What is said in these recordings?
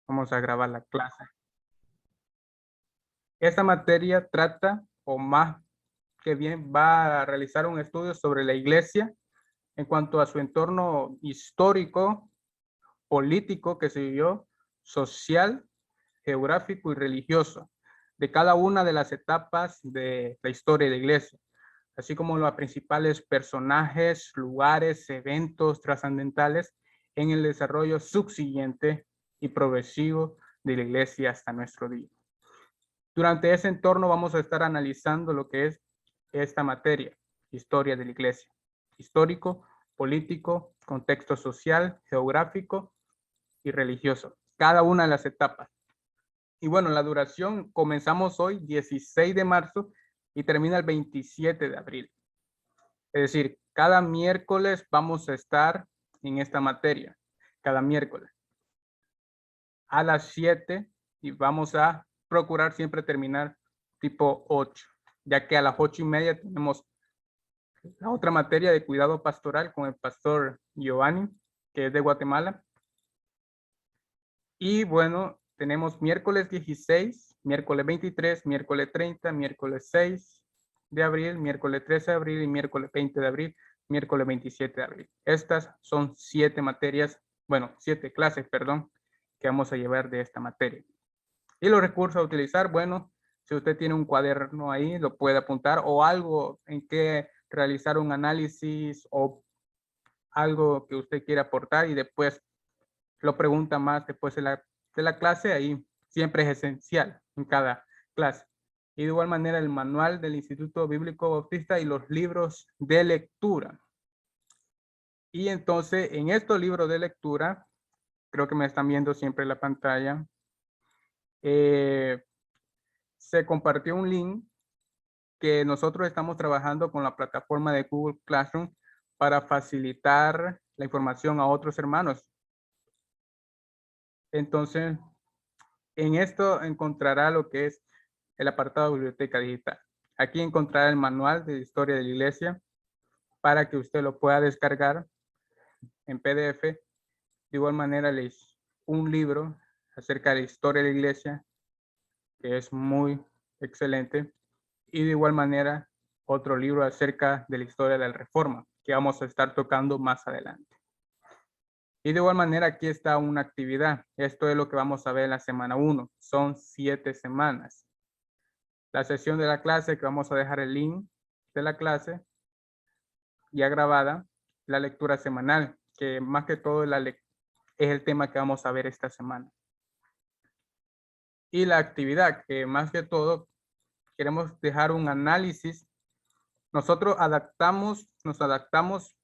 Vamos a grabar la clase. Esta materia trata, o más que bien, va a realizar un estudio sobre la iglesia en cuanto a su entorno histórico, político que se vivió, social, geográfico y religioso, de cada una de las etapas de la historia de la iglesia, así como los principales personajes, lugares, eventos trascendentales en el desarrollo subsiguiente y progresivo de la iglesia hasta nuestro día. Durante ese entorno vamos a estar analizando lo que es esta materia, historia de la iglesia, histórico, político, contexto social, geográfico y religioso, cada una de las etapas. Y bueno, la duración comenzamos hoy, 16 de marzo, y termina el 27 de abril. Es decir, cada miércoles vamos a estar en esta materia, cada miércoles a las 7, y vamos a procurar siempre terminar tipo 8, ya que a las 8:30 tenemos la otra materia de cuidado pastoral con el pastor Giovanni, que es de Guatemala. Y bueno, tenemos miércoles 16, miércoles 23, miércoles 30, miércoles 6 de abril, miércoles 13 de abril y miércoles 20 de abril, miércoles 27 de abril. Estas son 7 materias, bueno, 7 clases, perdón, que vamos a llevar de esta materia. Y los recursos a utilizar, bueno, si usted tiene un cuaderno ahí, lo puede apuntar, o algo en que realizar un análisis o algo que usted quiera aportar y después lo pregunta más después de la clase, ahí siempre es esencial en cada clase. Y de igual manera el manual del Instituto Bíblico Bautista y los libros de lectura. Y entonces en estos libros de lectura, creo que me están viendo siempre en la pantalla, se compartió un link que nosotros estamos trabajando con la plataforma de Google Classroom para facilitar la información a otros hermanos. Entonces, en esto encontrará lo que es el apartado de biblioteca digital. Aquí encontrará el manual de historia de la iglesia para que usted lo pueda descargar en PDF. De igual manera, un libro acerca de la historia de la iglesia, que es muy excelente. Y de igual manera, otro libro acerca de la historia de la Reforma, que vamos a estar tocando más adelante. Y de igual manera, aquí está una actividad. Esto es lo que vamos a ver en la semana 1. Son 7 semanas. La sesión de la clase, que vamos a dejar el link de la clase ya grabada, la lectura semanal, que más que todo es el tema que vamos a ver esta semana. Y la actividad, que más que todo queremos dejar un análisis. Nosotros nos adaptamos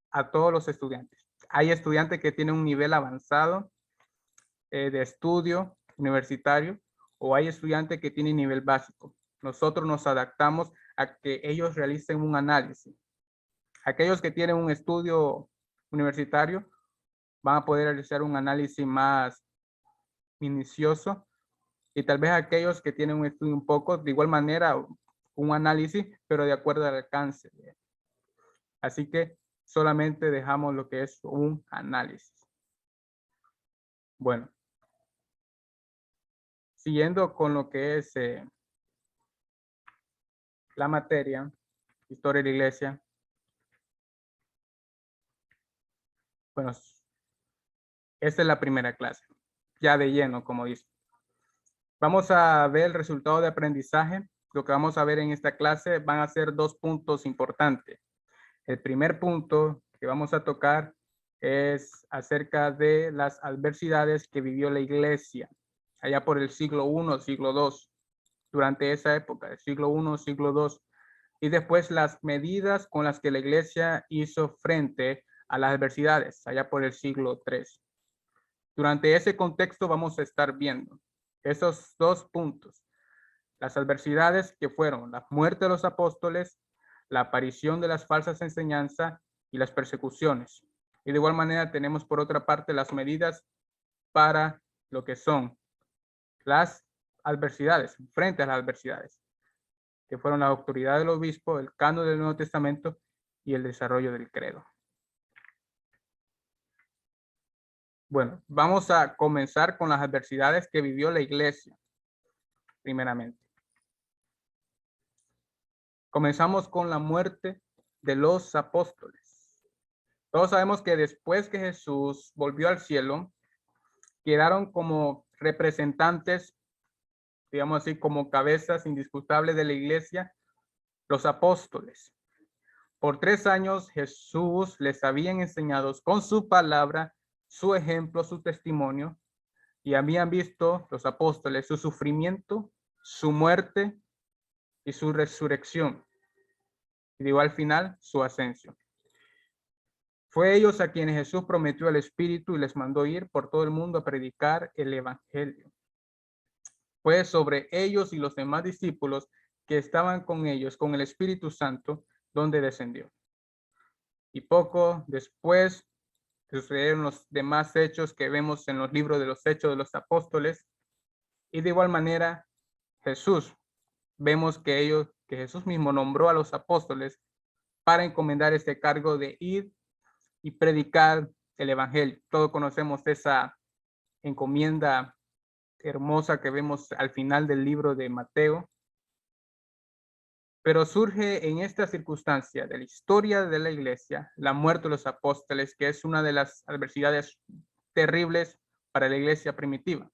a todos los estudiantes. Hay estudiantes que tienen un nivel avanzado de estudio universitario, o hay estudiantes que tienen nivel básico. Nosotros nos adaptamos a que ellos realicen un análisis. Aquellos que tienen un estudio universitario van a poder realizar un análisis más minucioso, y tal vez aquellos que tienen un estudio un poco, de igual manera, un análisis, pero de acuerdo al alcance. Así que solamente dejamos lo que es un análisis. Bueno, siguiendo con lo que es la materia, historia de la iglesia. Bueno, esta es la primera clase, ya de lleno, como dice. Vamos a ver el resultado de aprendizaje. Lo que vamos a ver en esta clase van a ser 2 puntos importantes. El primer punto que vamos a tocar es acerca de las adversidades que vivió la iglesia allá por el siglo I, siglo II, durante esa época, el siglo I, siglo II, y después las medidas con las que la iglesia hizo frente a las adversidades allá por el siglo III. Durante ese contexto vamos a estar viendo esos 2 puntos. Las adversidades que fueron la muerte de los apóstoles, la aparición de las falsas enseñanzas y las persecuciones. Y de igual manera tenemos por otra parte las medidas para lo que son las adversidades, frente a las adversidades, que fueron la autoridad del obispo, el canon del Nuevo Testamento y el desarrollo del credo. Bueno, vamos a comenzar con las adversidades que vivió la iglesia, primeramente. Comenzamos con la muerte de los apóstoles. Todos sabemos que después que Jesús volvió al cielo, quedaron como representantes, digamos así, como cabezas indiscutables de la iglesia, los apóstoles. Por 3 años Jesús les había enseñado con su palabra, su ejemplo, su testimonio, y habían visto los apóstoles su sufrimiento, su muerte y su resurrección. Y digo al final, su ascensión. Fue ellos a quienes Jesús prometió el Espíritu y les mandó ir por todo el mundo a predicar el Evangelio. Fue sobre ellos y los demás discípulos que estaban con ellos, con el Espíritu Santo, donde descendió. Y poco después sucedieron los demás hechos que vemos en los libros de los Hechos de los Apóstoles. Y de igual manera, Jesús, vemos que Jesús mismo nombró a los apóstoles para encomendar este cargo de ir y predicar el Evangelio. Todos conocemos esa encomienda hermosa que vemos al final del libro de Mateo. Pero surge en esta circunstancia de la historia de la iglesia la muerte de los apóstoles, que es una de las adversidades terribles para la iglesia primitiva.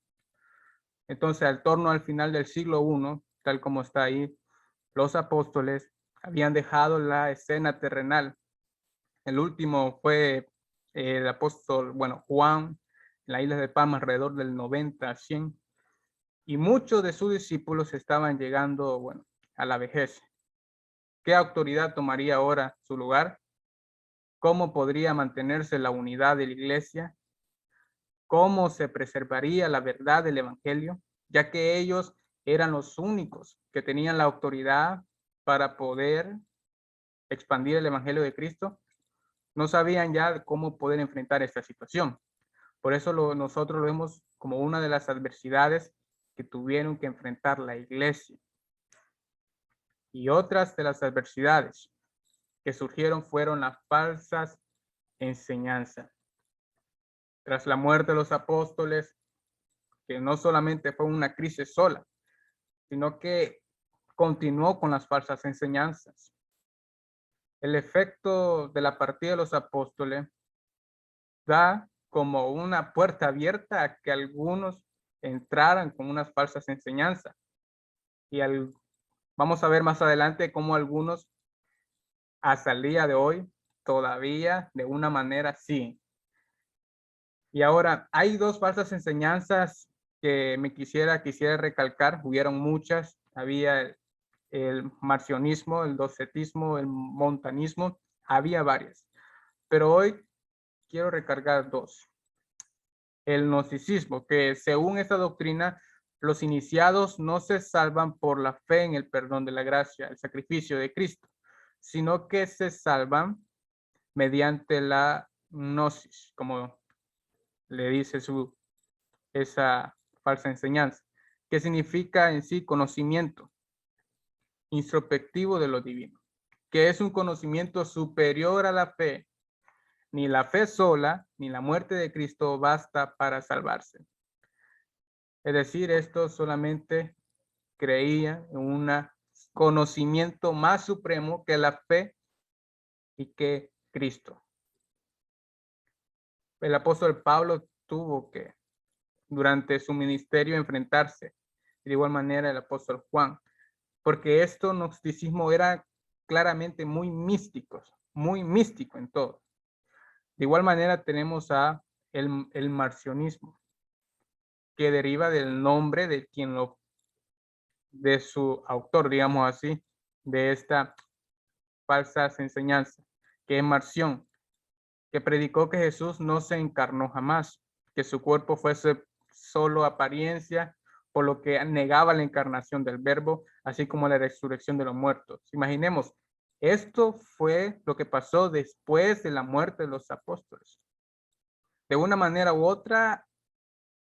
Entonces, al torno al final del siglo I, tal como está ahí, los apóstoles habían dejado la escena terrenal. El último fue el apóstol, Juan, en la isla de Palma, alrededor del 90 a 100. Y muchos de sus discípulos estaban llegando, a la vejez. ¿Qué autoridad tomaría ahora su lugar? ¿Cómo podría mantenerse la unidad de la iglesia? ¿Cómo se preservaría la verdad del evangelio? Ya que ellos eran los únicos que tenían la autoridad para poder expandir el evangelio de Cristo. No sabían ya cómo poder enfrentar esta situación. Por eso nosotros lo vemos como una de las adversidades que tuvieron que enfrentar la iglesia. Y otras de las adversidades que surgieron fueron las falsas enseñanzas. Tras la muerte de los apóstoles, que no solamente fue una crisis sola, sino que continuó con las falsas enseñanzas. El efecto de la partida de los apóstoles da como una puerta abierta a que algunos entraran con unas falsas enseñanzas. Y vamos a ver más adelante cómo algunos hasta el día de hoy todavía de una manera sí. Y ahora hay dos falsas enseñanzas que quisiera recalcar. Hubieron muchas. Había el marcionismo, el docetismo, el montanismo. Había varias. Pero hoy quiero recargar dos. El gnosticismo, que según esta doctrina, los iniciados no se salvan por la fe en el perdón de la gracia, el sacrificio de Cristo, sino que se salvan mediante la gnosis, como le dice esa falsa enseñanza, que significa en sí conocimiento introspectivo de lo divino, que es un conocimiento superior a la fe. Ni la fe sola, ni la muerte de Cristo basta para salvarse. Es decir, esto solamente creía en un conocimiento más supremo que la fe y que Cristo. El apóstol Pablo tuvo que, durante su ministerio, enfrentarse. De igual manera el apóstol Juan, porque esto gnosticismo era claramente muy místico en todo. De igual manera tenemos el marcionismo, que deriva del nombre de su autor, digamos así, de esta falsa enseñanza, que es Marción, que predicó que Jesús no se encarnó jamás, que su cuerpo fuese solo apariencia, por lo que negaba la encarnación del verbo, así como la resurrección de los muertos. Imaginemos, esto fue lo que pasó después de la muerte de los apóstoles. De una manera u otra,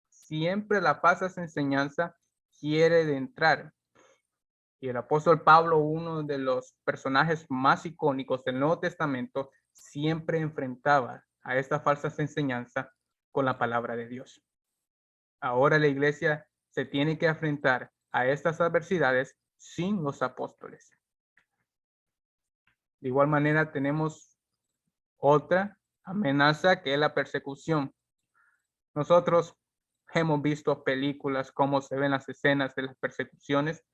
siempre la falsa enseñanza quiere de entrar. Y el apóstol Pablo, uno de los personajes más icónicos del Nuevo Testamento, siempre enfrentaba a estas falsas enseñanzas con la palabra de Dios. Ahora la iglesia se tiene que enfrentar a estas adversidades sin los apóstoles. De igual manera tenemos otra amenaza que es la persecución. Nosotros hemos visto películas, cómo se ven las escenas de las persecuciones.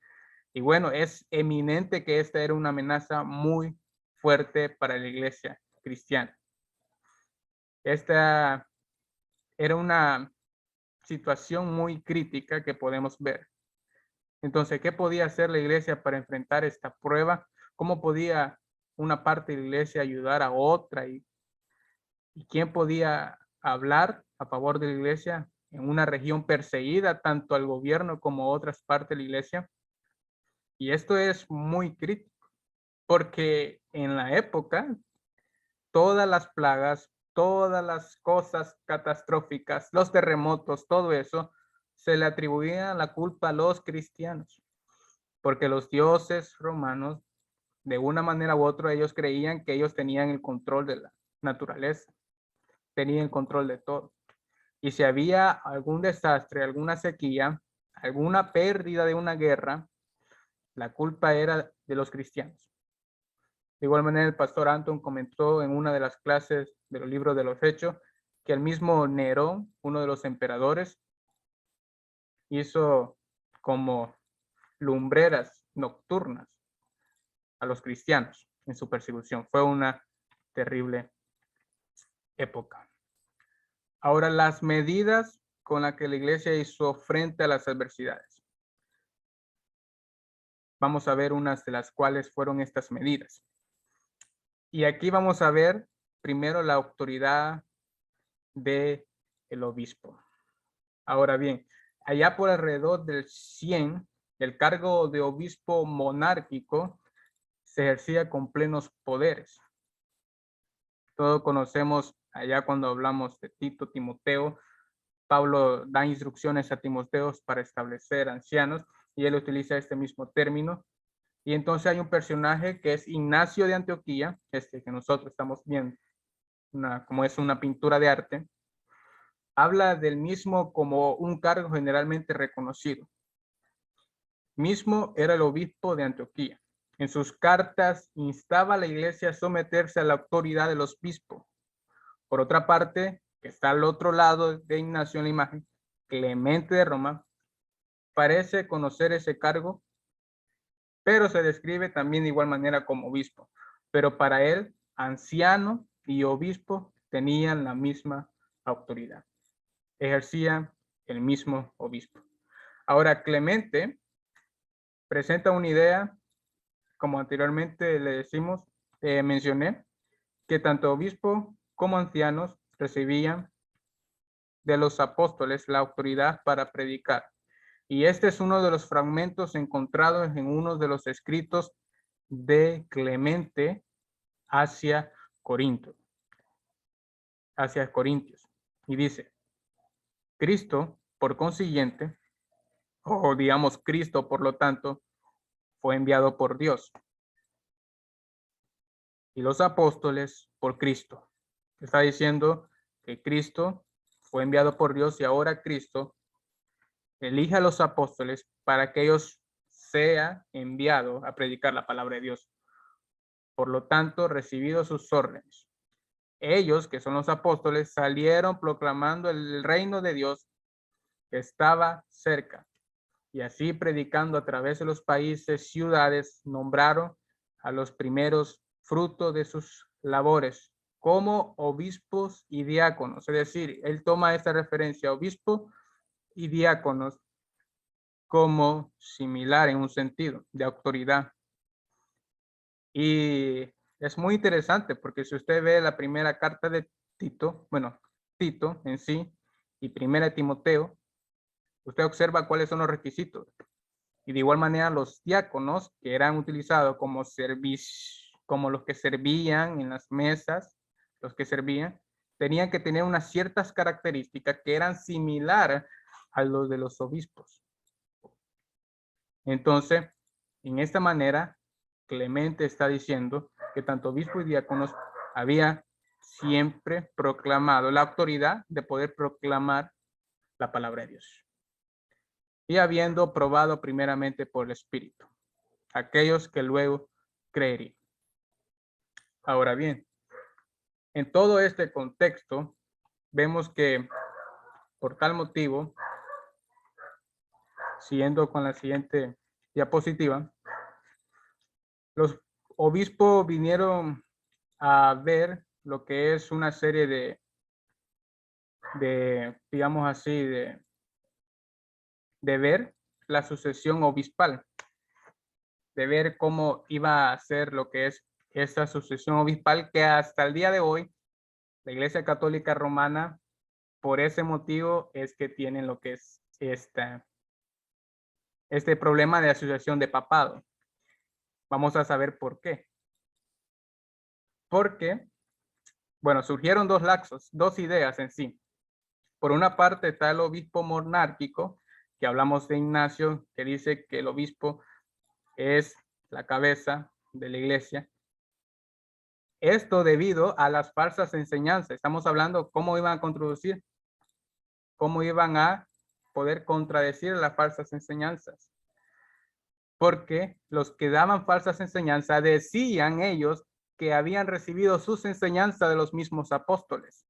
Y bueno, es eminente que esta era una amenaza muy fuerte para la iglesia cristiana. Esta era una situación muy crítica que podemos ver. Entonces, ¿qué podía hacer la iglesia para enfrentar esta prueba? ¿Cómo podía una parte de la iglesia ayudar a otra? ¿Y quién podía hablar a favor de la iglesia en una región perseguida, tanto al gobierno como a otras partes de la iglesia? Y esto es muy crítico, porque en la época, todas las plagas, todas las cosas catastróficas, los terremotos, todo eso, se le atribuía la culpa a los cristianos, porque los dioses romanos, de una manera u otra, ellos creían que ellos tenían el control de la naturaleza, tenían el control de todo. Y si había algún desastre, alguna sequía, alguna pérdida de una guerra, la culpa era de los cristianos. De igual manera, el pastor Anton comentó en una de las clases de los libros de los Hechos que el mismo Nerón, uno de los emperadores, hizo como lumbreras nocturnas a los cristianos en su persecución. Fue una terrible época. Ahora, las medidas con las que la iglesia hizo frente a las adversidades. Vamos a ver unas de las cuales fueron estas medidas. Y aquí vamos a ver primero la autoridad del obispo. Ahora bien, allá por alrededor del 100, el cargo de obispo monárquico se ejercía con plenos poderes. Todos conocemos allá cuando hablamos de Tito, Timoteo, Pablo da instrucciones a Timoteo para establecer ancianos y él utiliza este mismo término. Y entonces hay un personaje que es Ignacio de Antioquía, que nosotros estamos viendo, como es una pintura de arte. Habla del mismo como un cargo generalmente reconocido. Mismo era el obispo de Antioquía. En sus cartas instaba a la iglesia a someterse a la autoridad de los obispos. Por otra parte, que está al otro lado de Ignacio en la imagen, Clemente de Roma, parece conocer ese cargo, pero se describe también de igual manera como obispo. Pero para él, anciano y obispo tenían la misma autoridad. Ejercían el mismo obispo. Ahora, Clemente presenta una idea, como anteriormente le decimos, mencioné, que tanto obispo como ancianos recibían de los apóstoles la autoridad para predicar. Y este es uno de los fragmentos encontrados en uno de los escritos de Clemente hacia Corinto, hacia Corintios. Y dice, Cristo, por consiguiente, o digamos Cristo, por lo tanto, fue enviado por Dios. Y los apóstoles por Cristo. Está diciendo que Cristo fue enviado por Dios y ahora Cristo elige a los apóstoles para que ellos sean enviados a predicar la palabra de Dios. Por lo tanto, recibido sus órdenes. Ellos, que son los apóstoles, salieron proclamando el reino de Dios que estaba cerca. Y así predicando a través de los países, ciudades, nombraron a los primeros frutos de sus labores como obispos y diáconos. Es decir, él toma esta referencia, obispo y diáconos, como similar en un sentido de autoridad. Y es muy interesante porque si usted ve la primera carta de Tito, bueno, Tito en sí, y primera de Timoteo, usted observa cuáles son los requisitos. Y de igual manera los diáconos que eran utilizados como como los que servían en las mesas, los que servían, tenían que tener unas ciertas características que eran similares a los de los obispos. Entonces, en esta manera, Clemente está diciendo que tanto obispos y diáconos había siempre proclamado la autoridad de poder proclamar la palabra de Dios. Y habiendo probado primeramente por el Espíritu, aquellos que luego creerían. Ahora bien, en todo este contexto, vemos que por tal motivo, siguiendo con la siguiente diapositiva, los obispos vinieron a ver lo que es una serie digamos así, de ver la sucesión obispal, de ver cómo iba a ser lo que es esa sucesión obispal que hasta el día de hoy la Iglesia Católica Romana, por ese motivo es que tienen lo que es este problema de asociación de papado. Vamos a saber por qué. Porque, bueno, surgieron dos ideas en sí. Por una parte está el obispo monárquico, que hablamos de Ignacio, que dice que el obispo es la cabeza de la iglesia. Esto debido a las falsas enseñanzas. Estamos hablando cómo iban a controducir, cómo iban a poder contradecir las falsas enseñanzas. Porque los que daban falsas enseñanzas decían ellos que habían recibido sus enseñanzas de los mismos apóstoles.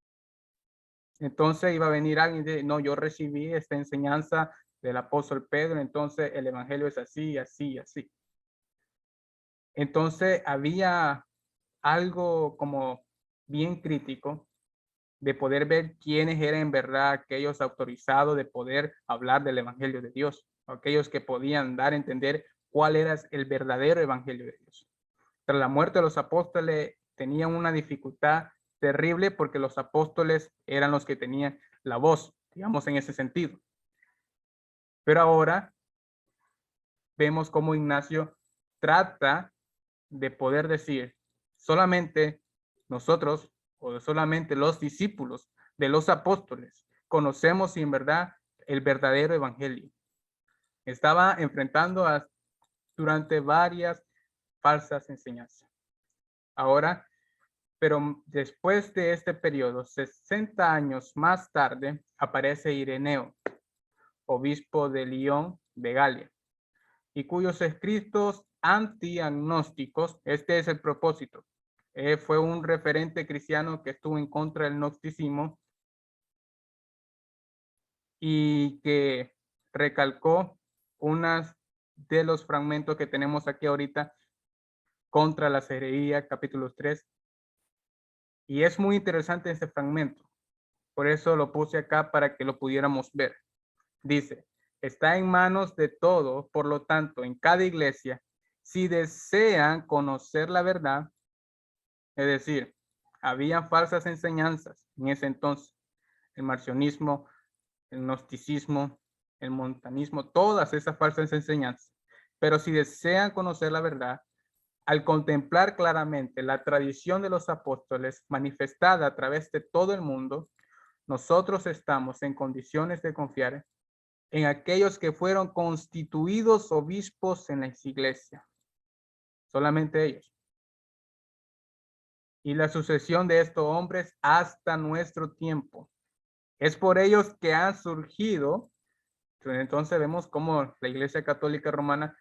Entonces iba a venir alguien y decir, no, yo recibí esta enseñanza del apóstol Pedro, entonces el evangelio es así, así, así. Entonces había algo como bien crítico de poder ver quiénes eran en verdad aquellos autorizados de poder hablar del evangelio de Dios, aquellos que podían dar a entender cuál era el verdadero evangelio de Dios. Tras la muerte de los apóstoles tenían una dificultad terrible porque los apóstoles eran los que tenían la voz, digamos en ese sentido. Pero ahora vemos cómo Ignacio trata de poder decir, solamente nosotros o solamente los discípulos de los apóstoles conocemos en verdad el verdadero evangelio. Estaba enfrentando durante varias falsas enseñanzas. Ahora, pero después de este periodo, 60 años más tarde, aparece Ireneo, obispo de Lyon de Galia, y cuyos escritos antiagnósticos, este es el propósito, fue un referente cristiano que estuvo en contra del gnosticismo y que recalcó unas de los fragmentos que tenemos aquí ahorita contra la herejías, capítulo 3. Y es muy interesante este fragmento. Por eso lo puse acá para que lo pudiéramos ver. Dice, está en manos de todos, por lo tanto, en cada iglesia, si desean conocer la verdad, es decir, había falsas enseñanzas en ese entonces, el marcionismo, el gnosticismo, el montanismo, todas esas falsas enseñanzas. Pero si desean conocer la verdad, al contemplar claramente la tradición de los apóstoles manifestada a través de todo el mundo, nosotros estamos en condiciones de confiar en aquellos que fueron constituidos obispos en las iglesias. Solamente ellos. Y la sucesión de estos hombres hasta nuestro tiempo. Es por ellos que han surgido. Entonces vemos cómo la Iglesia Católica Romana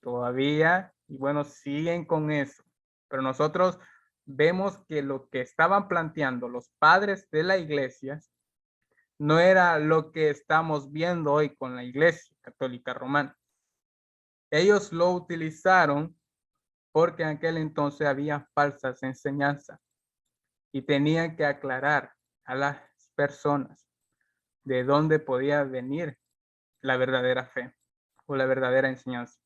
todavía, y bueno, siguen con eso. Pero nosotros vemos que lo que estaban planteando los padres de la iglesia no era lo que estamos viendo hoy con la Iglesia Católica Romana. Ellos lo utilizaron porque en aquel entonces había falsas enseñanzas y tenían que aclarar a las personas de dónde podía venir la verdadera fe o la verdadera enseñanza.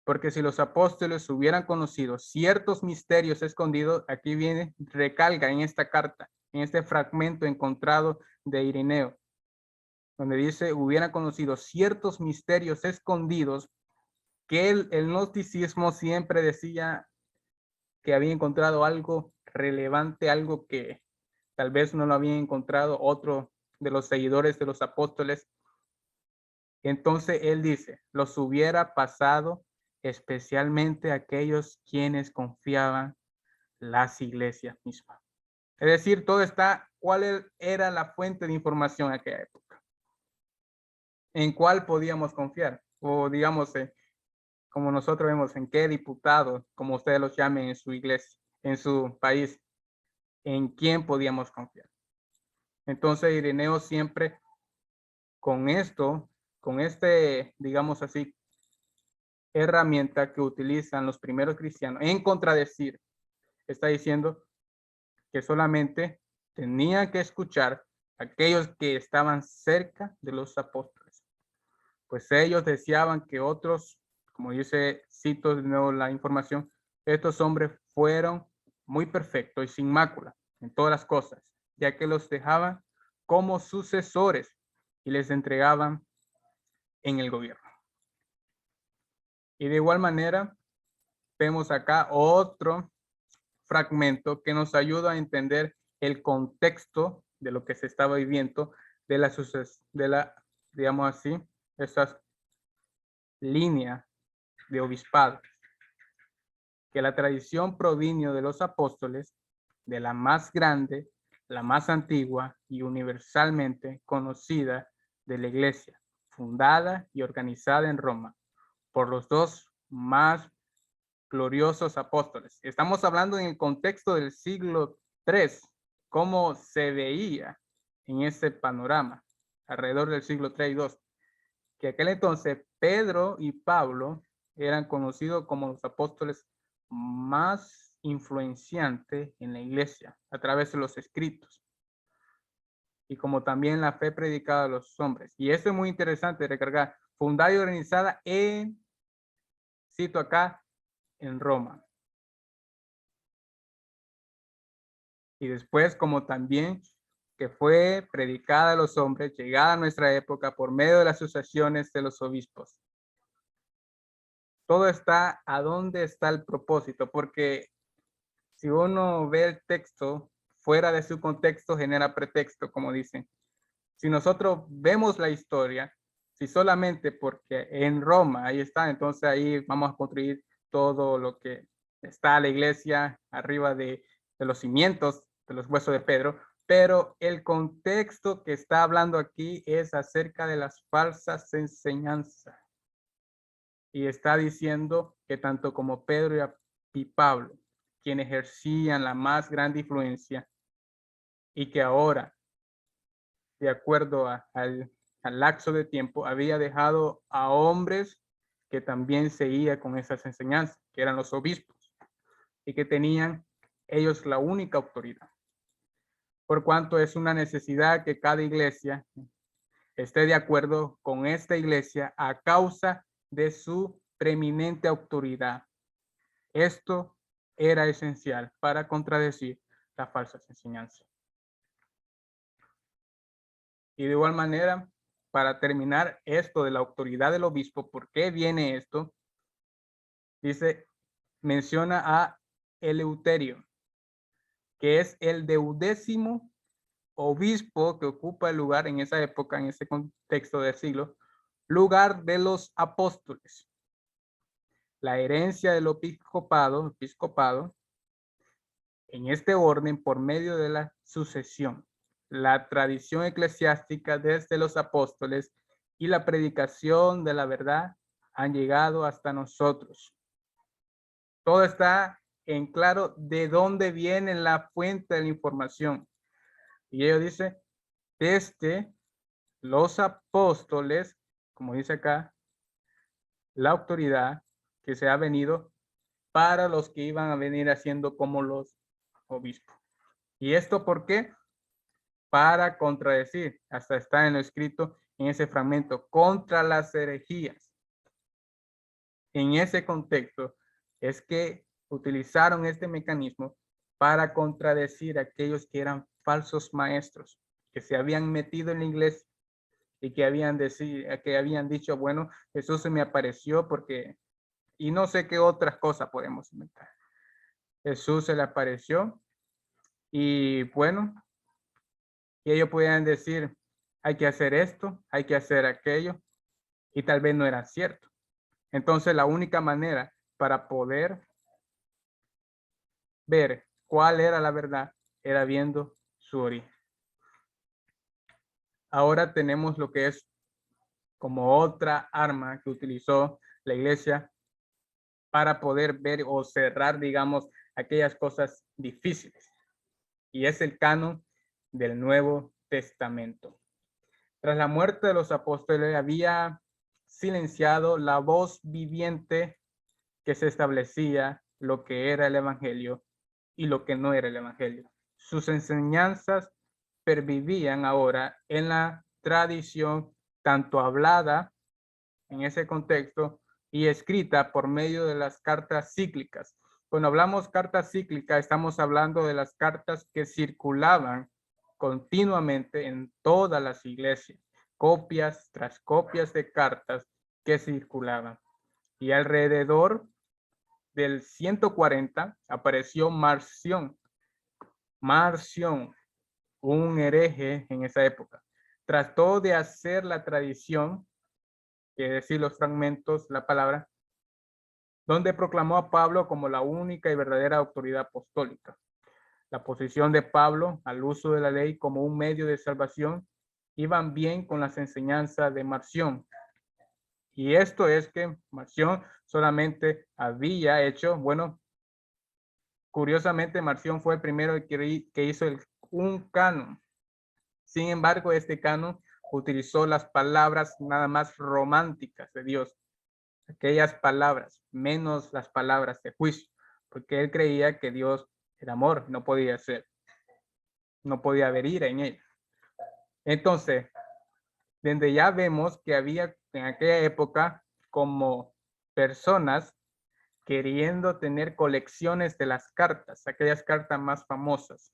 Porque si los apóstoles hubieran conocido ciertos misterios escondidos, aquí viene, recalca en esta carta, en este fragmento encontrado de Ireneo, donde dice, hubieran conocido ciertos misterios escondidos que el gnosticismo siempre decía que había encontrado algo relevante, algo que tal vez no lo había encontrado otro de los seguidores de los apóstoles. Entonces él dice, los hubiera pasado especialmente aquellos quienes confiaban las iglesias mismas. Es decir, todo está, ¿cuál era la fuente de información en aquella época? ¿En cuál podíamos confiar? O digamos, como nosotros vemos, en qué diputado, como ustedes los llamen en su iglesia, en su país, en quién podíamos confiar. Entonces, Ireneo siempre con esto, con digamos así, herramienta que utilizan los primeros cristianos en contradecir, está diciendo que solamente tenían que escuchar a aquellos que estaban cerca de los apóstoles, pues ellos deseaban que otros, como dice, cito de nuevo la información, estos hombres fueron muy perfectos y sin mácula en todas las cosas, ya que los dejaban como sucesores y les entregaban en el gobierno. Y de igual manera, vemos acá otro fragmento que nos ayuda a entender el contexto de lo que se estaba viviendo, digamos así, esas líneas de obispado, que la tradición provino de los apóstoles, de la más grande, la más antigua y universalmente conocida de la iglesia, fundada y organizada en Roma por los dos más gloriosos apóstoles. Estamos hablando en el contexto del siglo III, cómo se veía en ese panorama alrededor del siglo III y II, que aquel entonces Pedro y Pablo eran conocidos como los apóstoles más influenciantes en la iglesia a través de los escritos y como también la fe predicada a los hombres. Y eso es muy interesante de recargar. Fundada y organizada en, cito acá, en Roma. Y después, como también que fue predicada a los hombres, llegada a nuestra época por medio de las sucesiones de los obispos. Todo está a dónde está el propósito, porque si uno ve el texto fuera de su contexto, genera pretexto, como dicen. Si nosotros vemos la historia, si solamente porque en Roma, ahí está, entonces ahí vamos a construir todo lo que está la iglesia arriba de los cimientos, de los huesos de Pedro, pero el contexto que está hablando aquí es acerca de las falsas enseñanzas. Y está diciendo que tanto como Pedro y Pablo, quienes ejercían la más grande influencia, y que ahora, de acuerdo al lapso de tiempo, había dejado a hombres que también seguían con esas enseñanzas, que eran los obispos, y que tenían ellos la única autoridad. Por cuanto es una necesidad que cada iglesia esté de acuerdo con esta iglesia a causa de su preeminente autoridad. Esto era esencial para contradecir las falsas enseñanzas. Y de igual manera, para terminar esto de la autoridad del obispo, ¿por qué viene esto? Dice, menciona a Eleuterio, que es el 12º obispo que ocupa el lugar en esa época, en ese contexto del siglo, lugar de los apóstoles. La herencia del episcopado, en este orden por medio de la sucesión, la tradición eclesiástica desde los apóstoles y la predicación de la verdad han llegado hasta nosotros. Todo está en claro de dónde viene la fuente de la información. Y ellos dicen, desde los apóstoles, como dice acá, la autoridad que se ha venido para los que iban a venir haciendo como los obispos. ¿Y esto por qué? Para contradecir, hasta está en lo escrito en ese fragmento, contra las herejías. En ese contexto es que utilizaron este mecanismo para contradecir a aquellos que eran falsos maestros, que se habían metido en la iglesia y que habían dicho, bueno, Jesús se me apareció porque, y no sé qué otras cosas podemos inventar. Jesús se le apareció y bueno, y ellos podían decir, hay que hacer esto, hay que hacer aquello, y tal vez no era cierto. Entonces, la única manera para poder ver cuál era la verdad era viendo su origen. Ahora tenemos lo que es como otra arma que utilizó la iglesia para poder ver o cerrar, digamos, aquellas cosas difíciles. Y es el canon del Nuevo Testamento. Tras la muerte de los apóstoles había silenciado la voz viviente que se establecía lo que era el evangelio y lo que no era el evangelio. Sus enseñanzas pervivían ahora en la tradición tanto hablada en ese contexto y escrita por medio de las cartas cíclicas. Cuando hablamos cartas cíclicas, estamos hablando de las cartas que circulaban continuamente en todas las iglesias, copias tras copias de cartas que circulaban. Y alrededor del 140 apareció Marción. Marción, un hereje en esa época, trató de hacer la tradición, que decir los fragmentos, la palabra, donde proclamó a Pablo como la única y verdadera autoridad apostólica. La posición de Pablo al uso de la ley como un medio de salvación iban bien con las enseñanzas de Marción. Y esto es que Marción solamente había hecho, bueno, curiosamente Marción fue el primero que hizo un canon. Sin embargo, este canon utilizó las palabras nada más románticas de Dios, aquellas palabras, menos las palabras de juicio, porque él creía que Dios era amor, no podía ser, no podía haber ira en él. Entonces, desde ya vemos que había en aquella época como personas queriendo tener colecciones de las cartas, aquellas cartas más famosas.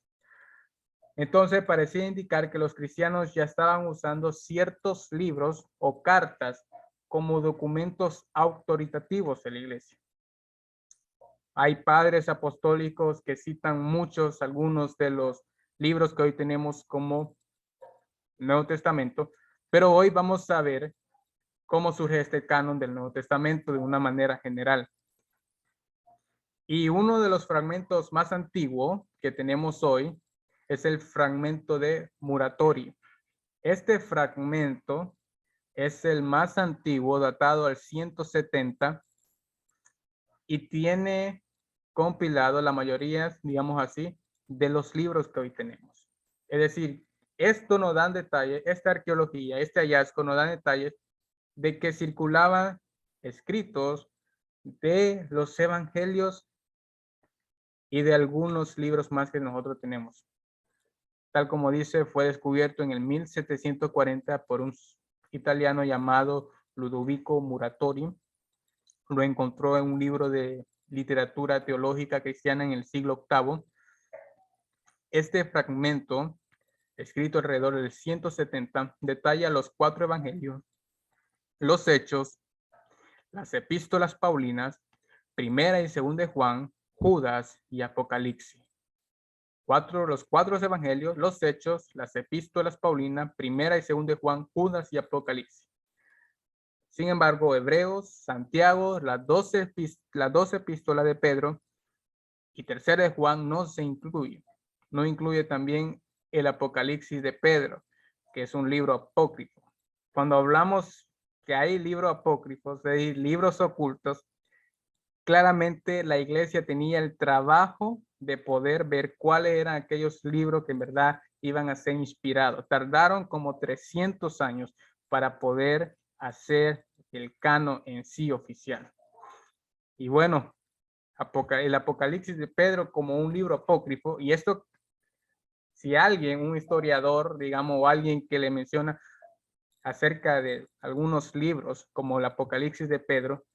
Entonces parecía indicar que los cristianos ya estaban usando ciertos libros o cartas como documentos autoritativos de la iglesia. Hay padres apostólicos que citan algunos de los libros que hoy tenemos como Nuevo Testamento, pero hoy vamos a ver cómo surge este canon del Nuevo Testamento de una manera general. Y uno de los fragmentos más antiguos que tenemos hoy es el fragmento de Muratori. Este fragmento es el más antiguo, datado al 170, y tiene compilado la mayoría, digamos así, de los libros que hoy tenemos. Es decir, esto nos da detalles, esta arqueología, este hallazgo nos da detalles de que circulaban escritos de los evangelios y de algunos libros más que nosotros tenemos. Tal como dice, fue descubierto en el 1740 por un italiano llamado Ludovico Muratori. Lo encontró en un libro de literatura teológica cristiana en el siglo VIII. Este fragmento, escrito alrededor del 170, detalla los 4 evangelios, los hechos, las epístolas paulinas, primera y segunda de Juan, Judas y Apocalipsis. Los 4 evangelios, los hechos, las epístolas paulinas, primera y segunda de Juan, Judas y Apocalipsis. Sin embargo, Hebreos, Santiago, las 12 epístolas de Pedro y tercera de Juan no se incluye. No incluye también el Apocalipsis de Pedro, que es un libro apócrifo. Cuando hablamos que hay libros apócrifos, es decir, libros ocultos, claramente la iglesia tenía el trabajo de poder ver cuáles eran aquellos libros que en verdad iban a ser inspirados. Tardaron como 300 años para poder hacer el canon en sí oficial. Y bueno, el Apocalipsis de Pedro como un libro apócrifo, y esto, si alguien, un historiador, digamos, o alguien que le menciona acerca de algunos libros como el Apocalipsis de Pedro,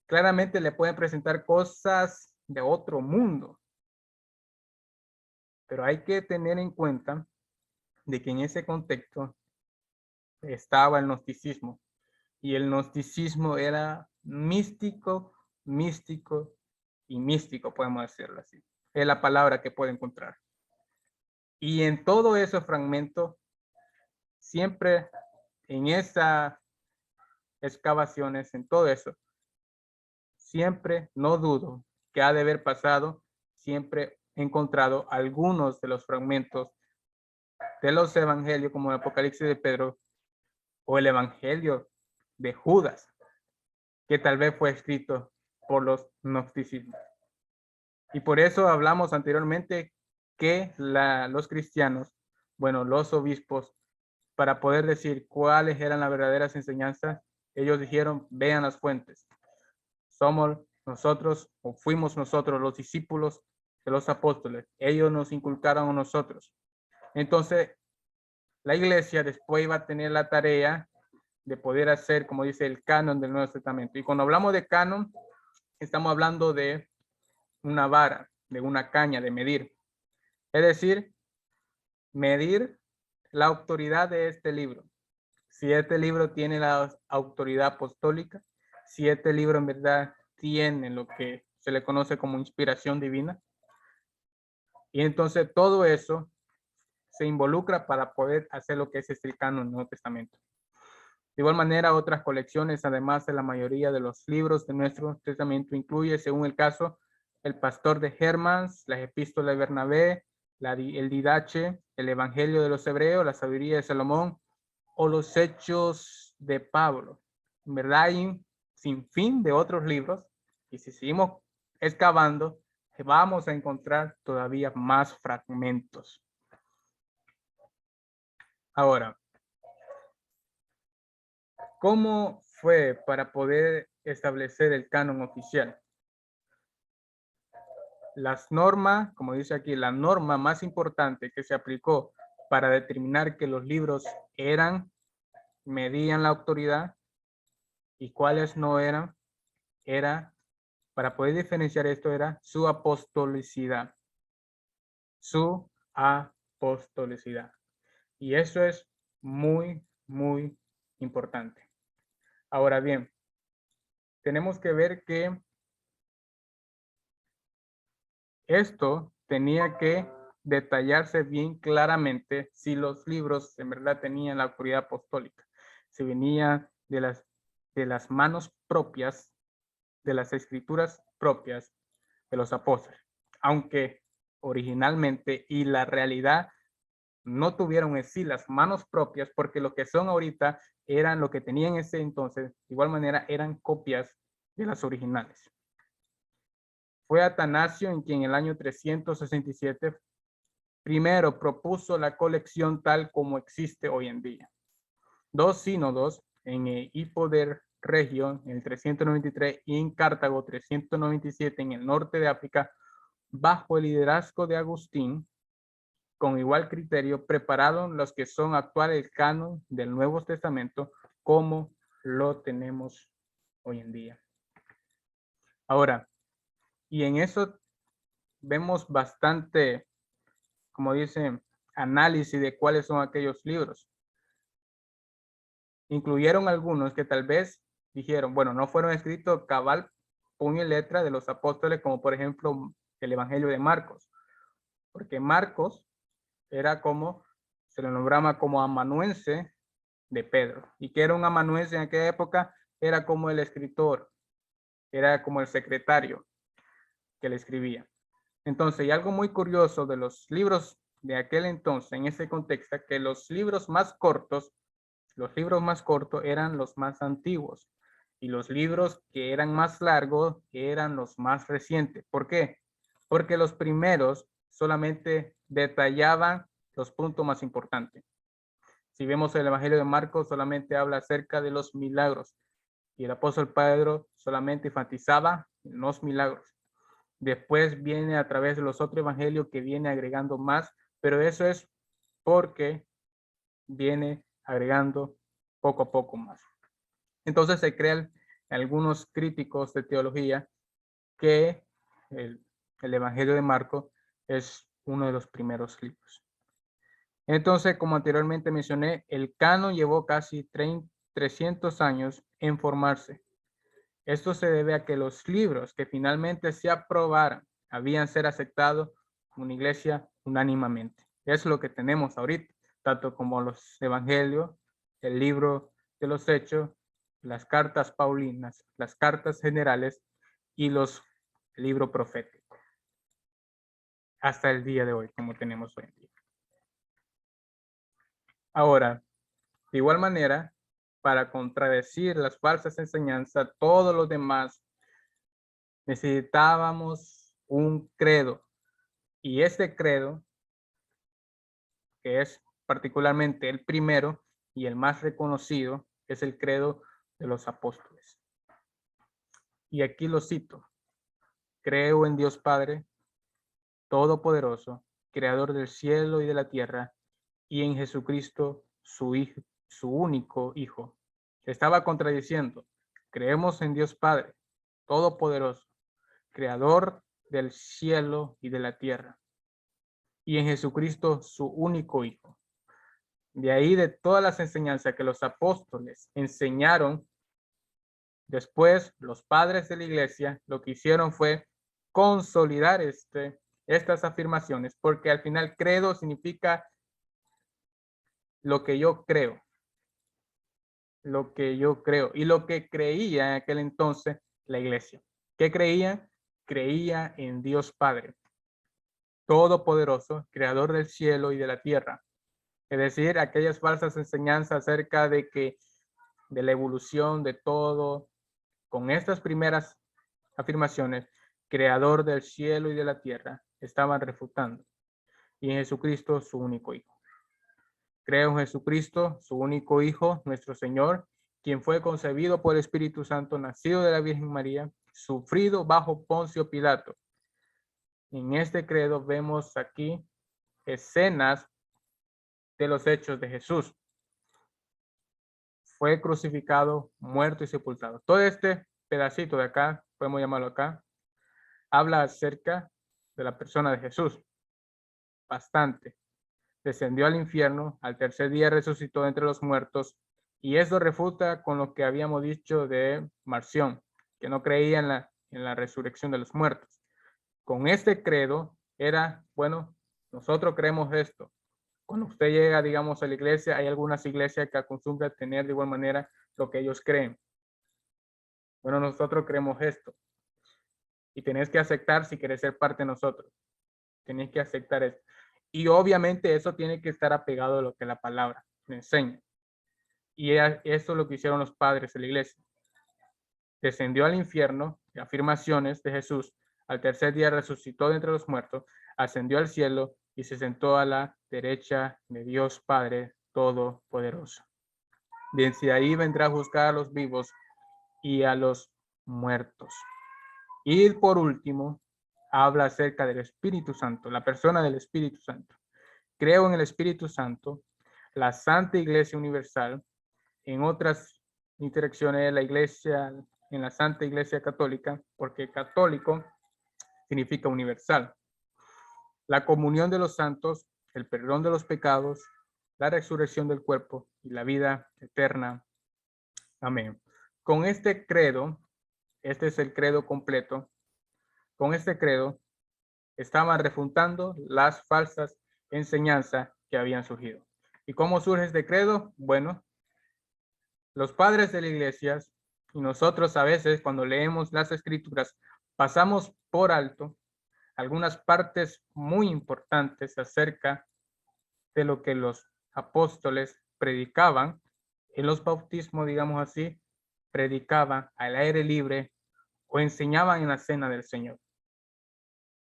claramente le pueden presentar cosas de otro mundo. Pero hay que tener en cuenta de que en ese contexto estaba el gnosticismo. Y el gnosticismo era místico, místico y místico, podemos decirlo así. Es la palabra que puede encontrar. Y en todo ese fragmento, siempre en esas excavaciones, en todo eso, siempre, no dudo, que ha de haber pasado siempre encontrado algunos de los fragmentos de los evangelios, como el Apocalipsis de Pedro o el Evangelio de Judas, que tal vez fue escrito por los gnosticismos. Y por eso hablamos anteriormente que los cristianos, bueno, los obispos, para poder decir cuáles eran las verdaderas enseñanzas, ellos dijeron, vean las fuentes. Somos nosotros o fuimos nosotros los discípulos de los apóstoles. Ellos nos inculcaron a nosotros. Entonces, la iglesia después iba a tener la tarea de poder hacer, como dice, el canon del Nuevo Testamento. Y cuando hablamos de canon, estamos hablando de una vara, de una caña, de medir. Es decir, medir la autoridad de este libro. Si este libro tiene la autoridad apostólica, si este libro en verdad tiene lo que se le conoce como inspiración divina. Y entonces todo eso se involucra para poder hacer lo que es el canon del Nuevo Testamento. De igual manera, otras colecciones, además de la mayoría de los libros de nuestro testamento, incluye, según el caso, el Pastor de Hermans, las Epístolas de Bernabé, el Didache, el Evangelio de los Hebreos, la Sabiduría de Salomón o los Hechos de Pablo. En verdad hay un sinfín de otros libros y si seguimos excavando, vamos a encontrar todavía más fragmentos. Ahora, ¿cómo fue para poder establecer el canon oficial? Las normas, como dice aquí, la norma más importante que se aplicó para determinar que los libros medían la autoridad y cuáles no eran, era, para poder diferenciar esto, era su apostolicidad. Su apostolicidad. Y eso es muy, muy importante. Ahora bien, tenemos que ver que esto tenía que detallarse bien claramente si los libros en verdad tenían la autoridad apostólica, si venía de las manos propias, de las escrituras propias de los apóstoles, aunque originalmente y la realidad no tuvieron en sí las manos propias, porque lo que son ahorita eran lo que tenían en ese entonces, de igual manera eran copias de las originales. Fue Atanasio en quien en el año 367 primero propuso la colección tal como existe hoy en día. Dos sínodos en el Hipo de Regio en el 393 y en Cartago 397 en el norte de África, bajo el liderazgo de Agustín, con igual criterio, prepararon los que son actuales el canon del Nuevo Testamento como lo tenemos hoy en día. Ahora, y en eso vemos bastante, como dicen, análisis de cuáles son aquellos libros. Incluyeron algunos que tal vez dijeron, bueno, no fueron escritos cabal, puño y letra de los apóstoles, como por ejemplo el Evangelio de Marcos, porque Marcos era como, se le nombraba como amanuense de Pedro. ¿Y que era un amanuense en aquella época? Era como el escritor, era como el secretario que le escribía. Entonces, y algo muy curioso de los libros de aquel entonces, en ese contexto, que los libros más cortos eran los más antiguos y los libros que eran más largos eran los más recientes. ¿Por qué? Porque los primeros solamente detallaban los puntos más importantes. Si vemos el Evangelio de Marcos, solamente habla acerca de los milagros y el apóstol Pedro solamente enfatizaba los milagros. Después viene a través de los otros evangelios que viene agregando más, pero eso es porque viene agregando poco a poco más. Entonces se crean algunos críticos de teología que el Evangelio de Marcos es uno de los primeros libros. Entonces, como anteriormente mencioné, el canon llevó casi 300 años en formarse. Esto se debe a que los libros que finalmente se aprobaran habían ser aceptados por una iglesia unánimemente. Es lo que tenemos ahorita, tanto como los evangelios, el libro de los Hechos, las cartas paulinas, las cartas generales y los libros proféticos. hasta el día de hoy, como tenemos hoy en día. Ahora, de igual manera, para contradecir las falsas enseñanzas, todos los demás necesitábamos un credo. Y este credo, que es particularmente el primero y el más reconocido, es el credo de los apóstoles. Y aquí lo cito: creo en Dios Padre Todopoderoso, creador del cielo y de la tierra, y en Jesucristo, su Hijo, su único Hijo. Estaba contradiciendo: creemos en Dios Padre Todopoderoso, creador del cielo y de la tierra, y en Jesucristo, su único Hijo. De ahí, de todas las enseñanzas que los apóstoles enseñaron, después los padres de la iglesia lo que hicieron fue consolidar estas afirmaciones, porque al final credo significa lo que yo creo, y lo que creía en aquel entonces la iglesia. ¿Qué creía? Creía en Dios Padre Todopoderoso, creador del cielo y de la tierra. Es decir, aquellas falsas enseñanzas acerca de la evolución de todo, con estas primeras afirmaciones, creador del cielo y de la tierra, estaban refutando. Y en Jesucristo, su único Hijo. Creo en Jesucristo, su único Hijo, nuestro Señor, quien fue concebido por el Espíritu Santo, nacido de la Virgen María, sufrido bajo Poncio Pilato. En este credo vemos aquí escenas de los hechos de Jesús. Fue crucificado, muerto y sepultado. Todo este pedacito de acá, podemos llamarlo acá, habla acerca de la persona de Jesús. Bastante. Descendió al infierno, al tercer día resucitó entre los muertos, y eso refuta con lo que habíamos dicho de Marción, que no creía en la resurrección de los muertos. Con este credo era, bueno, nosotros creemos esto. Cuando usted llega, digamos, a la iglesia, hay algunas iglesias que acostumbran a tener de igual manera lo que ellos creen. Bueno, nosotros creemos esto. Y tenés que aceptar si querés ser parte de nosotros. Tenés que aceptar esto. Y obviamente eso tiene que estar apegado a lo que la palabra me enseña. Y eso es lo que hicieron los padres de la iglesia. Descendió al infierno, afirmaciones de Jesús, al tercer día resucitó de entre los muertos, ascendió al cielo y se sentó a la derecha de Dios Padre Todopoderoso. Desde ahí vendrá a juzgar a los vivos y a los muertos. Y por último, habla acerca del Espíritu Santo, la persona del Espíritu Santo. Creo en el Espíritu Santo, la Santa Iglesia Universal, en otras interacciones la Iglesia, en la Santa Iglesia Católica, porque católico significa universal. La comunión de los santos, el perdón de los pecados, la resurrección del cuerpo y la vida eterna. Amén. Con este credo, este es el credo completo, con este credo estaban refutando las falsas enseñanzas que habían surgido. ¿Y cómo surge este credo? Bueno, los padres de la iglesia y nosotros a veces cuando leemos las escrituras pasamos por alto algunas partes muy importantes acerca de lo que los apóstoles predicaban en los bautismos, digamos así, predicaban al aire libre o enseñaban en la cena del Señor.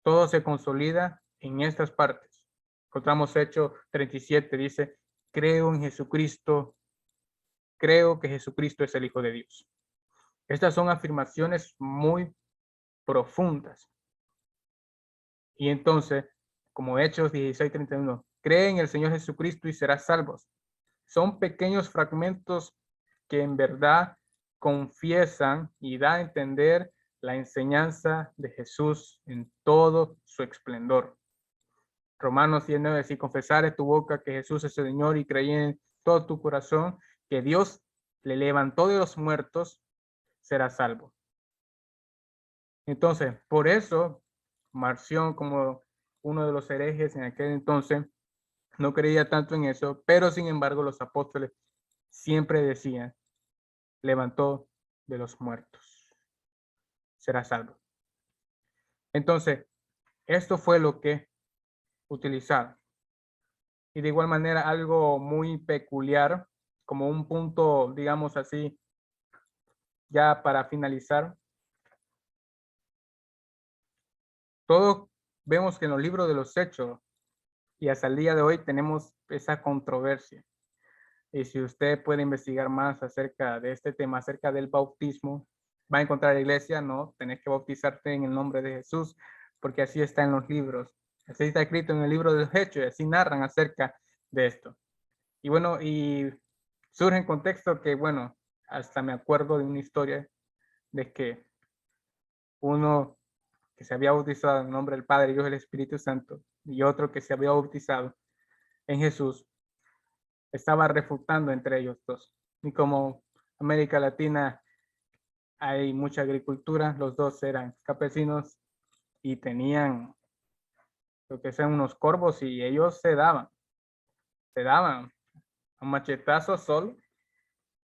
Todo se consolida en estas partes. Encontramos Hechos 37, dice, creo en Jesucristo, creo que Jesucristo es el Hijo de Dios. Estas son afirmaciones muy profundas. Y entonces, como Hechos 16:31, cree en el Señor Jesucristo y serás salvos. Son pequeños fragmentos que en verdad confiesan y da a entender la enseñanza de Jesús en todo su esplendor. Romanos 10:9, si confesares tu boca que Jesús es el Señor y creí en todo tu corazón que Dios le levantó de los muertos, serás salvo. Entonces, por eso, Marción, como uno de los herejes en aquel entonces, no creía tanto en eso, pero sin embargo los apóstoles siempre decían, levantó de los muertos, será salvo. Entonces, esto fue lo que utilizado. Y de igual manera, algo muy peculiar, como un punto, digamos así, ya para finalizar, todos vemos que en los libros de los Hechos y hasta el día de hoy tenemos esa controversia. Y si usted puede investigar más acerca de este tema, acerca del bautismo, va a encontrar la iglesia, no, tenés que bautizarte en el nombre de Jesús, porque así está en los libros. Así está escrito en el libro de los Hechos y así narran acerca de esto. Y bueno, y surge en contexto que, bueno, hasta me acuerdo de una historia de que uno que se había bautizado en nombre del Padre, Dios y el Espíritu Santo, y otro que se había bautizado en Jesús, estaba refutando entre ellos dos. Y como América Latina hay mucha agricultura, los dos eran campesinos y tenían lo que sean unos corvos y ellos se daban a machetazos solo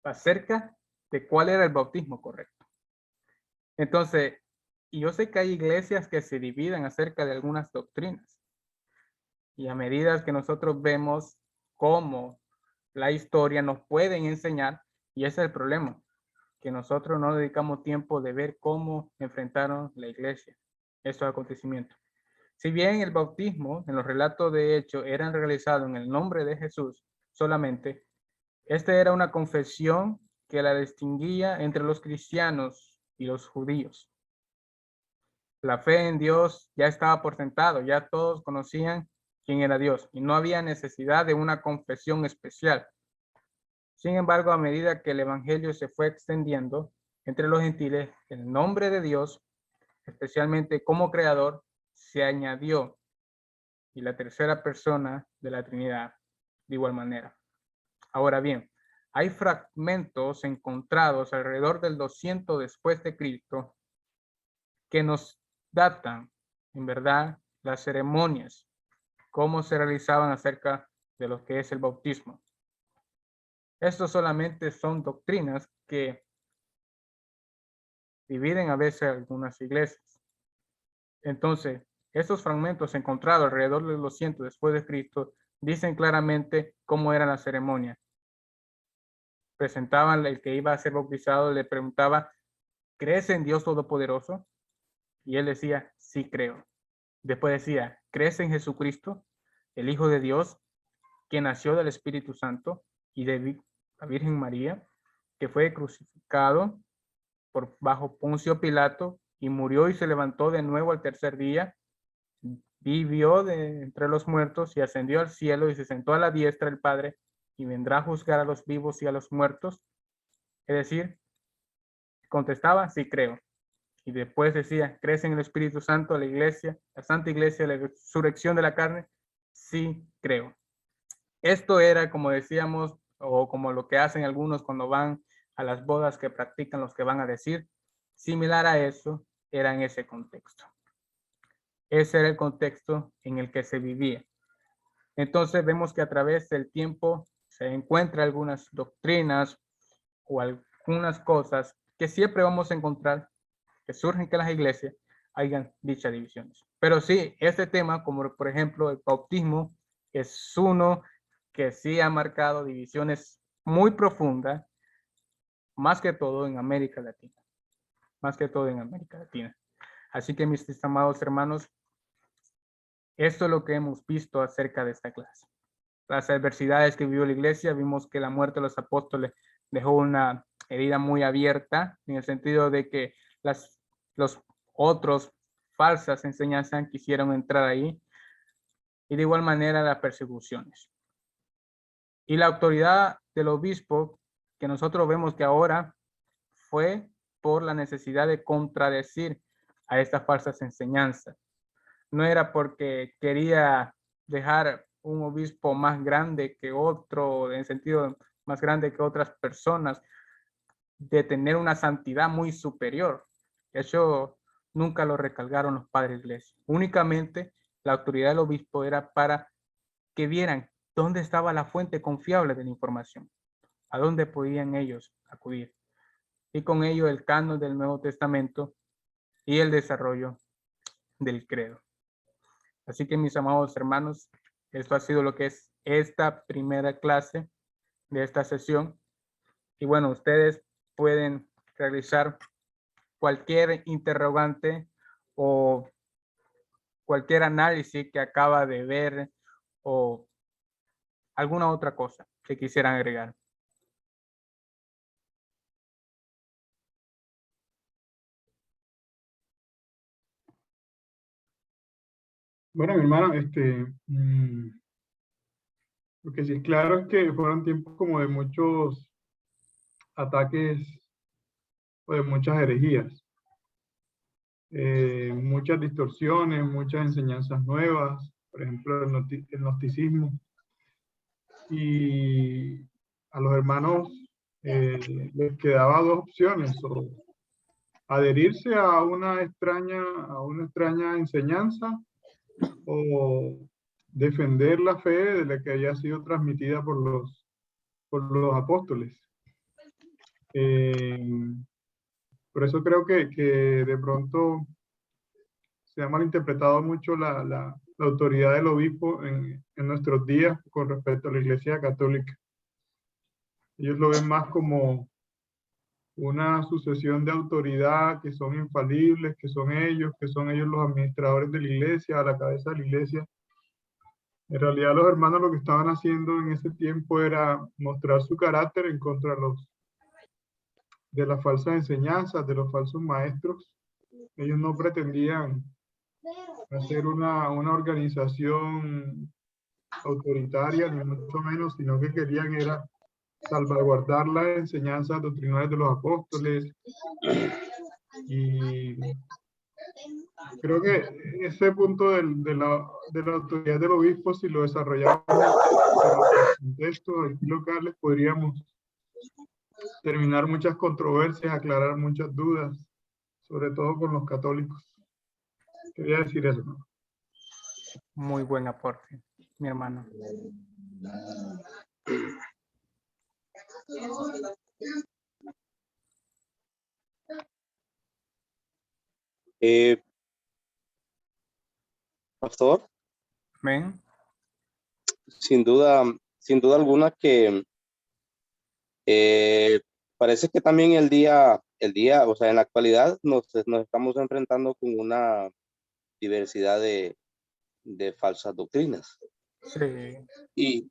acerca de cuál era el bautismo correcto. Entonces, y yo sé que hay iglesias que se dividen acerca de algunas doctrinas. Y a medida que nosotros vemos cómo la historia nos pueden enseñar, y ese es el problema, que nosotros no dedicamos tiempo de ver cómo enfrentaron la iglesia estos acontecimientos. Si bien el bautismo en los relatos de hecho eran realizados en el nombre de Jesús solamente, esta era una confesión que la distinguía entre los cristianos y los judíos. La fe en Dios ya estaba por sentado, ya todos conocían quién era Dios y no había necesidad de una confesión especial. Sin embargo, a medida que el evangelio se fue extendiendo entre los gentiles, el nombre de Dios, especialmente como creador, se añadió y la tercera persona de la Trinidad de igual manera. Ahora bien, hay fragmentos encontrados alrededor del 200 después de Cristo que nos datan, en verdad, las ceremonias, cómo se realizaban acerca de lo que es el bautismo. Estos solamente son doctrinas que dividen a veces algunas iglesias. Entonces, estos fragmentos encontrados alrededor de los 200 después de Cristo dicen claramente cómo era la ceremonia. Presentaban el que iba a ser bautizado, le preguntaba, ¿crees en Dios Todopoderoso? Y él decía, sí creo. Después decía, ¿crees en Jesucristo, el Hijo de Dios, que nació del Espíritu Santo y de la Virgen María, que fue crucificado por bajo Poncio Pilato y murió y se levantó de nuevo al tercer día, vivió de entre los muertos y ascendió al cielo y se sentó a la diestra del Padre y vendrá a juzgar a los vivos y a los muertos? Es decir, contestaba, sí creo. Y después decía, ¿crees en el Espíritu Santo, la iglesia, la Santa Iglesia, la resurrección de la carne? Sí creo. Esto era, como decíamos, o como lo que hacen algunos cuando van a las bodas que practican los que van a decir, similar a eso, era en ese contexto. Ese era el contexto en el que se vivía. Entonces vemos que a través del tiempo se encuentran algunas doctrinas o algunas cosas que siempre vamos a encontrar que surgen que las iglesias hayan dichas divisiones. Pero sí, este tema, como por ejemplo el bautismo, es uno que sí ha marcado divisiones muy profundas, más que todo en América Latina. Más que todo en América Latina. Así que mis estimados hermanos, esto es lo que hemos visto acerca de esta clase. Las adversidades que vivió la iglesia, vimos que la muerte de los apóstoles dejó una herida muy abierta, en el sentido de que los otros falsas enseñanzas quisieron entrar ahí, y de igual manera las persecuciones. Y la autoridad del obispo, que nosotros vemos que ahora fue por la necesidad de contradecir a estas falsas enseñanzas. No era porque quería dejar un obispo más grande que otro, en sentido más grande que otras personas, de tener una santidad muy superior. Eso nunca lo recalcaron los padres de la iglesia. Únicamente la autoridad del obispo era para que vieran dónde estaba la fuente confiable de la información, a dónde podían ellos acudir. Y con ello el canon del Nuevo Testamento y el desarrollo del credo. Así que mis amados hermanos, esto ha sido lo que es esta primera clase de esta sesión. Y bueno, ustedes pueden realizar cualquier interrogante o cualquier análisis que acaba de ver o alguna otra cosa que quisieran agregar. Bueno, mi hermano, lo que sí es claro es que fueron tiempos como de muchos ataques o de muchas herejías, muchas distorsiones, muchas enseñanzas nuevas, por ejemplo, el gnosticismo. Y a los hermanos les quedaba dos opciones: o adherirse a una extraña enseñanza, o defender la fe de la que había sido transmitida por los apóstoles. Por eso creo que de pronto se ha malinterpretado mucho la autoridad del obispo en nuestros días con respecto a la Iglesia Católica. Ellos lo ven más como una sucesión de autoridad, que son infalibles, que son ellos los administradores de la Iglesia, a la cabeza de la Iglesia. En realidad los hermanos lo que estaban haciendo en ese tiempo era mostrar su carácter en contra de las falsas enseñanzas, de los falsos maestros. Ellos no pretendían hacer una organización autoritaria, ni mucho menos, sino que querían era salvaguardar las enseñanzas doctrinales de los apóstoles. Y creo que ese punto de la autoridad del obispo, si lo desarrollamos en los contextos aquí locales, podríamos terminar muchas controversias, aclarar muchas dudas, sobre todo con los católicos. Quería decir eso, ¿no? Muy buen aporte, mi hermano. Pastor, ¿Ven? sin duda alguna que parece que también el día, o sea, en la actualidad nos estamos enfrentando con una diversidad de falsas doctrinas. Sí.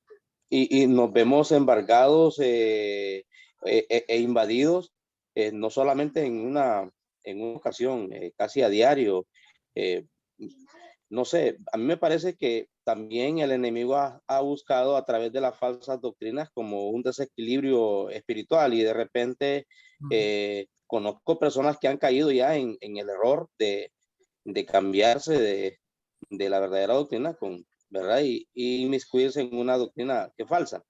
Y nos vemos embargados e invadidos, no solamente en una ocasión, casi a diario. No sé, a mí me parece que también el enemigo ha buscado a través de las falsas doctrinas como un desequilibrio espiritual, y de repente conozco personas que han caído ya en el error de cambiarse de la verdadera doctrina, ¿verdad? Y inmiscuirse en una doctrina que es falsa.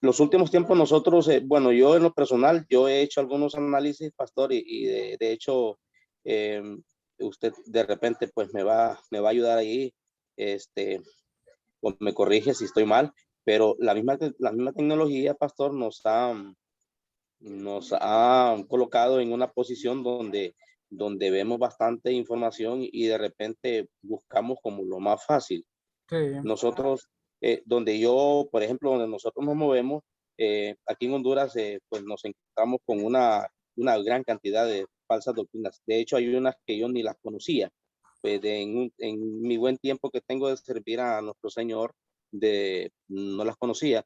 Los últimos tiempos nosotros, bueno, yo en lo personal, yo he hecho algunos análisis, pastor, y de hecho, usted de repente pues me va a ayudar ahí, o me corrige si estoy mal, pero la misma tecnología, pastor, nos ha colocado en una posición donde vemos bastante información y de repente buscamos como lo más fácil. Sí. Nosotros, donde nosotros nos movemos, aquí en Honduras, pues nos encontramos con una gran cantidad de falsas doctrinas. De hecho, hay unas que yo ni las conocía. Pues en mi buen tiempo que tengo de servir a nuestro Señor, no las conocía.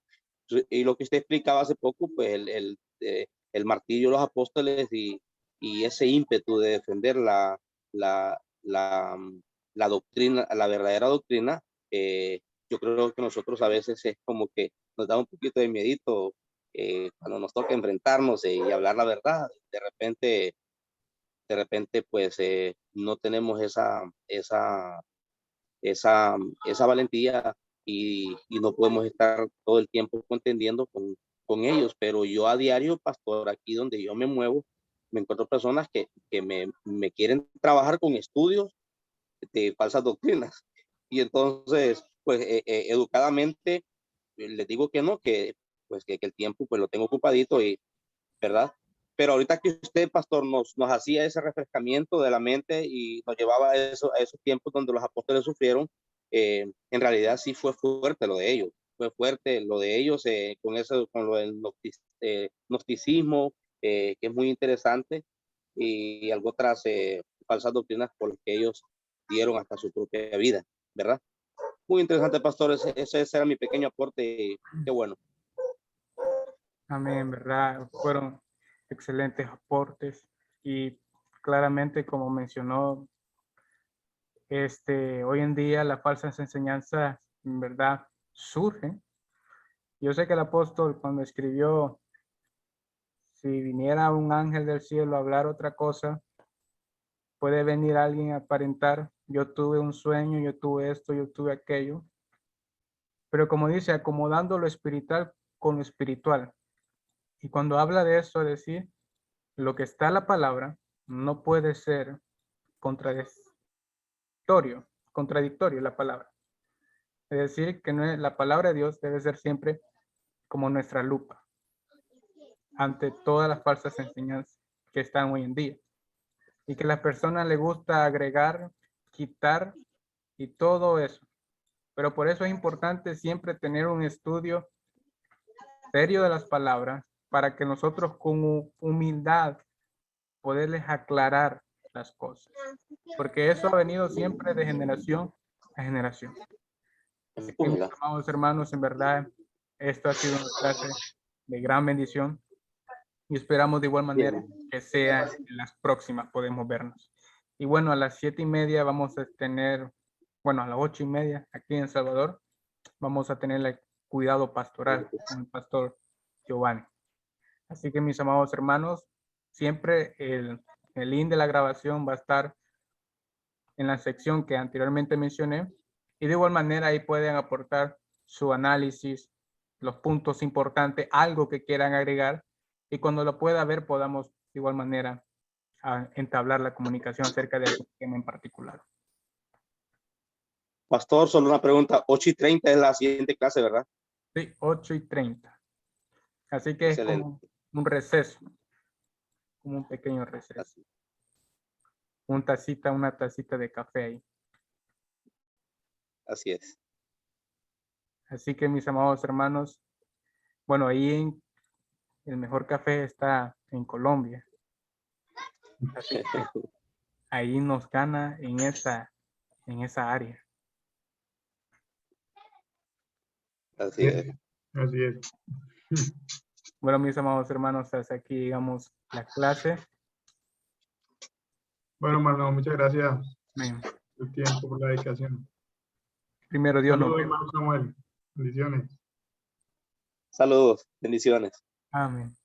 Y lo que usted explicaba hace poco, pues el martillo de los apóstoles y ese ímpetu de defender la, la, la doctrina, la verdadera doctrina, yo creo que nosotros a veces es como que nos da un poquito de miedito cuando nos toca enfrentarnos y hablar la verdad. De repente pues no tenemos esa valentía y no podemos estar todo el tiempo contendiendo con ellos. Pero yo a diario, pastor, aquí donde yo me muevo, me encuentro personas que me quieren trabajar con estudios de falsas doctrinas. Y entonces, pues educadamente les digo que no, que pues que el tiempo pues lo tengo ocupadito, y verdad. Pero ahorita que usted, pastor, nos hacía ese refrescamiento de la mente y nos llevaba a esos tiempos donde los apóstoles sufrieron, en realidad sí fue fuerte lo de ellos. Fue fuerte lo de ellos con lo del gnosticismo, que es muy interesante, y algo otras falsas doctrinas por las que ellos dieron hasta su propia vida, ¿verdad? Muy interesante, pastor. Ese era mi pequeño aporte. Y qué bueno. Amén, ¿verdad? Fueron excelentes aportes y claramente, como mencionó, hoy en día las falsas enseñanzas, en verdad, surgen. Yo sé que el apóstol cuando escribió, si viniera un ángel del cielo a hablar otra cosa, puede venir alguien a aparentar, yo tuve un sueño, yo tuve esto, yo tuve aquello. Pero como dice, acomodando lo espiritual con lo espiritual. Y cuando habla de eso, es decir, lo que está en la palabra no puede ser contradictorio la palabra. Es decir, que no es, la palabra de Dios debe ser siempre como nuestra lupa ante todas las falsas enseñanzas que están hoy en día. Y que a las personas les gusta agregar, quitar y todo eso. Pero por eso es importante siempre tener un estudio serio de las palabras para que nosotros con humildad poderles aclarar las cosas. Porque eso ha venido siempre de generación a generación. Así que, mis amados hermanos, en verdad, esto ha sido una clase de gran bendición y esperamos de igual manera que sea en las próximas podemos vernos. Y bueno, a las 7:30 vamos a tener, bueno, a las 8:30 aquí en Salvador, vamos a tener el cuidado pastoral con el pastor Giovanni. Así que, mis amados hermanos, siempre el link de la grabación va a estar en la sección que anteriormente mencioné y de igual manera ahí pueden aportar su análisis, los puntos importantes, algo que quieran agregar y cuando lo pueda ver podamos de igual manera entablar la comunicación acerca de algún tema en particular. Pastor, solo una pregunta. 8:30 es la siguiente clase, ¿verdad? Sí, 8:30. Así que excelente. Es como un receso, como un pequeño receso. Una tacita de café ahí. Así es. Así que, mis amados hermanos, bueno, ahí el mejor café está en Colombia. Así que ahí nos gana en esa área. Así es. Así es. Bueno, mis amados hermanos, hasta aquí llegamos la clase. Bueno, hermano, muchas gracias Amén. por el tiempo, por la dedicación. Primero Dios. Saludos, hermano Samuel. Bendiciones. Saludos, bendiciones. Amén.